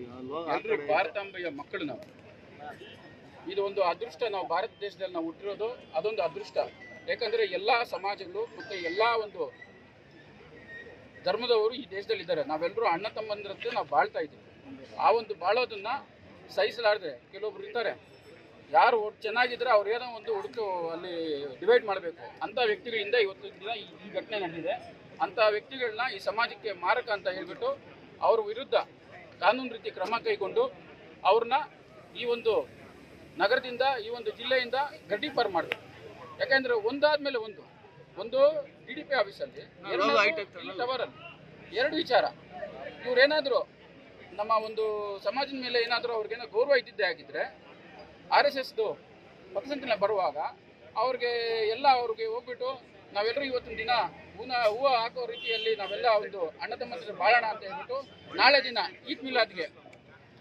ಎಲ್ಲರೂ ಭಾರತಾಂಬೆಯ ಮಕ್ಕಳು ನಾವು. ಇದು ಒಂದು ಅದೃಷ್ಟ. ನಾವು ಭಾರತ ದೇಶದಲ್ಲಿ ನಾವು ಹುಟ್ಟಿರೋದು ಅದೊಂದು ಅದೃಷ್ಟ. ಯಾಕಂದರೆ ಎಲ್ಲ ಸಮಾಜಗಳು ಮತ್ತು ಎಲ್ಲ ಒಂದು ಧರ್ಮದವರು ಈ ದೇಶದಲ್ಲಿ ಇದ್ದಾರೆ. ನಾವೆಲ್ಲರೂ ಅಣ್ಣ ತಮ್ಮಂದಿರಂತೆ ನಾವು ಬಾಳ್ತಾ ಇದ್ದೀವಿ. ಆ ಒಂದು ಬಾಳೋದನ್ನು ಸಹಿಸಲಾರದೆ ಕೆಲವೊಬ್ರು ಇರ್ತಾರೆ. ಯಾರು ಚೆನ್ನಾಗಿದ್ದರೆ ಅವ್ರು ಏನೋ ಒಂದು ಹುಡುಕು ಅಲ್ಲಿ ಡಿವೈಡ್ ಮಾಡಬೇಕು. ಅಂಥ ವ್ಯಕ್ತಿಗಳಿಂದ ಇವತ್ತು ದಿನ ಈ ಘಟನೆ ನಡೆದಿದೆ. ಅಂಥ ವ್ಯಕ್ತಿಗಳನ್ನ ಈ ಸಮಾಜಕ್ಕೆ ಮಾರಕ ಅಂತ ಹೇಳ್ಬಿಟ್ಟು ಅವ್ರ ವಿರುದ್ಧ ಕಾನೂನು ರೀತಿ ಕ್ರಮ ಕೈಗೊಂಡು ಅವ್ರನ್ನ ಈ ಒಂದು ನಗರದಿಂದ ಈ ಒಂದು ಜಿಲ್ಲೆಯಿಂದ ಗಡ್ಡಿಪಾರು ಮಾಡಬೇಕು. ಯಾಕೆಂದರೆ ಒಂದಾದ್ಮೇಲೆ ಒಂದು DDP ಆಫೀಸಲ್ಲಿ ಟವರಲ್ಲಿ ಎರಡು ವಿಚಾರ. ಇವ್ರೇನಾದರೂ ನಮ್ಮ ಒಂದು ಸಮಾಜದ ಮೇಲೆ ಏನಾದರೂ ಅವ್ರಿಗೇನೋ ಗೌರವ ಇದ್ದಿದ್ದೇ ಆಗಿದ್ದರೆ RSSದು ಪಥಸಂಚಲನ ಬರುವಾಗ ಅವ್ರಿಗೆ ಹೋಗ್ಬಿಟ್ಟು ನಾವೆಲ್ಲರೂ ಇವತ್ತಿನ ದಿನ ಹೂವು ಹಾಕೋ ರೀತಿಯಲ್ಲಿ ನಾವೆಲ್ಲ ಒಂದು ಅಣ್ಣ ತಮ್ಮಂದಿರ ಬಾಳೋಣ ಅಂತ ಹೇಳ್ಬಿಟ್ಟು ನಾಳೆ ದಿನ ಈದ್ ಮಿಲಾದ್ಗೆ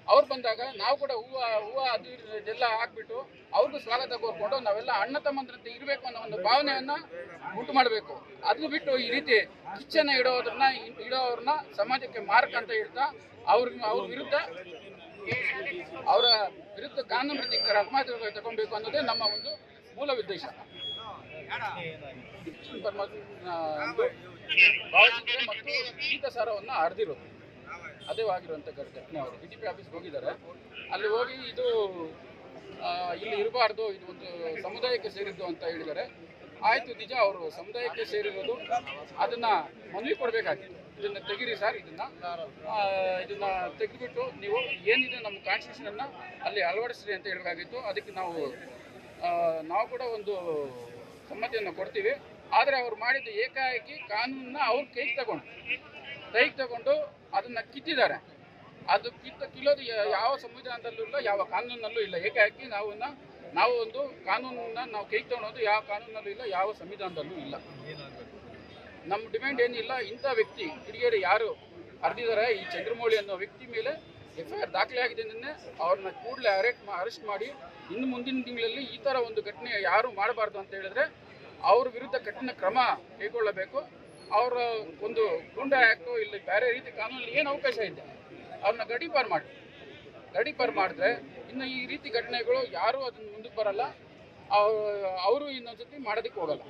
ಅವ್ರು ಬಂದಾಗ ನಾವು ಕೂಡ ಹೂವು ಅದು ಇದೆಲ್ಲ ಹಾಕ್ಬಿಟ್ಟು ಅವ್ರಿಗೂ ಸ್ವಾಗತ ಕೋರ್ಕೊಂಡು ನಾವೆಲ್ಲ ಅಣ್ಣ ತಮ್ಮಂದ್ರಂತೆ ಇರಬೇಕು ಅನ್ನೋ ಒಂದು ಭಾವನೆಯನ್ನು ಉಂಟು ಮಾಡಬೇಕು. ಅದನ್ನು ಬಿಟ್ಟು ಈ ರೀತಿ ಕಿಚ್ಚನ್ನು ಇಡೋವ್ರನ್ನ ಸಮಾಜಕ್ಕೆ ಮಾರಕ ಅಂತ ಹೇಳ್ತಾ ಅವ್ರ ವಿರುದ್ಧ ಕಾನೂನು ರೀತಿ ಕ್ರಮ ತಗೊಳ್ಬೇಕು ಅನ್ನೋದೇ ನಮ್ಮ ಒಂದು ಮೂಲ ಉದ್ದೇಶ. ಭಾವಚಿತ್ರ ಮತ್ತು ಗೀತಸಾರವನ್ನು ಹರಿದಿರೋದು ಅದೇ ಆಗಿರುವಂಥ ಘಟನೆ. ಅವರು DDP ಆಫೀಸ್ಗೆ ಹೋಗಿದ್ದಾರೆ. ಅಲ್ಲಿ ಹೋಗಿ ಇದು ಇಲ್ಲಿ ಇರಬಾರ್ದು, ಇದು ಒಂದು ಸಮುದಾಯಕ್ಕೆ ಸೇರಿದ್ದು ಅಂತ ಹೇಳಿದ್ದಾರೆ. ಆಯಿತು, ನಿಜ ಅವರು ಸಮುದಾಯಕ್ಕೆ ಸೇರಿರೋದು, ಅದನ್ನು ಮನವಿ ಕೊಡಬೇಕಾಗಿತ್ತು. ಇದನ್ನು ತೆಗೀರಿ ಸರ್, ಇದನ್ನು ತೆಗೆದುಬಿಟ್ಟು ನೀವು ಏನಿದೆ ನಮ್ಮ ಕಾನ್ಸ್ಟಿಟ್ಯೂಷನನ್ನು ಅಲ್ಲಿ ಅಳವಡಿಸ್ರಿ ಅಂತ ಹೇಳಬೇಕಾಗಿತ್ತು. ಅದಕ್ಕೆ ನಾವು ಕೂಡ ಒಂದು ಸಮ್ಮತಿಯನ್ನು ಕೊಡ್ತೀವಿ. ಆದರೆ ಅವ್ರು ಮಾಡಿದ ಏಕಾಏಕಿ ಕಾನೂನನ್ನ ಅವ್ರ ಕೈಗೆ ತಗೊಂಡು ಅದನ್ನು ಕಿತ್ತಿದ್ದಾರೆ. ಅದು ಕಿಲ್ಲೋದು ಯಾವ ಸಂವಿಧಾನದಲ್ಲೂ ಇಲ್ಲ, ಯಾವ ಕಾನೂನಲ್ಲೂ ಇಲ್ಲ. ಏಕಾಏಕಿ ನಾವು ಒಂದು ಕಾನೂನನ್ನ ನಾವು ಕೈಗೆ ತಗೊಳೋದು ಯಾವ ಕಾನೂನಲ್ಲೂ ಇಲ್ಲ, ಯಾವ ಸಂವಿಧಾನದಲ್ಲೂ ಇಲ್ಲ. ನಮ್ಮ ಡಿಮ್ಯಾಂಡ್ ಏನಿಲ್ಲ, ಇಂಥ ವ್ಯಕ್ತಿ ಕಿಡಿಗೇಡಿ ಯಾರು ಹರಿದಿದ್ದಾರೆ ಈ ಚಂದ್ರಮೌಳಿ ಅನ್ನೋ ವ್ಯಕ್ತಿ ಮೇಲೆ FIR ದಾಖಲೆ ಆಗಿದೆ. ಅವ್ರನ್ನ ಕೂಡಲೇ ಅರೆಸ್ಟ್ ಮಾಡಿ ಇನ್ನು ಮುಂದಿನ ತಿಂಗಳಲ್ಲಿ ಈ ಥರ ಒಂದು ಘಟನೆ ಯಾರು ಮಾಡಬಾರ್ದು ಅಂತ ಹೇಳಿದ್ರೆ ಅವ್ರ ವಿರುದ್ಧ ಕಠಿಣ ಕ್ರಮ ಕೈಗೊಳ್ಳಬೇಕು. ಅವರ ಒಂದು ಗೂಂಡಾ ಆ್ಯಕ್ಟು ಇಲ್ಲಿ ಬೇರೆ ರೀತಿ ಕಾನೂನಲ್ಲಿ ಏನು ಅವಕಾಶ ಇದೆ ಅವ್ರನ್ನ ಗಡೀಪಾರು ಮಾಡಿದ್ರೆ ಇನ್ನು ಈ ರೀತಿ ಘಟನೆಗಳು ಯಾರೂ ಅದನ್ನು ಮುಂದಕ್ಕೆ ಬರಲ್ಲ. ಅವರು ಇನ್ನೊಂದ್ಸತಿ ಮಾಡೋದಕ್ಕೆ ಹೋಗಲ್ಲ.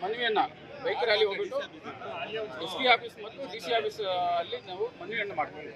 ಮನವಿಯನ್ನು ಬೈಕ್ ರ್ಯಾಲಿ ಹೋಗ್ಬಿಟ್ಟು SP ಆಫೀಸ್ ಮತ್ತು DC ಆಫೀಸ್ ಅಲ್ಲಿ ನಾವು ಮನವಿಯನ್ನು ಮಾಡ್ತೀವಿ.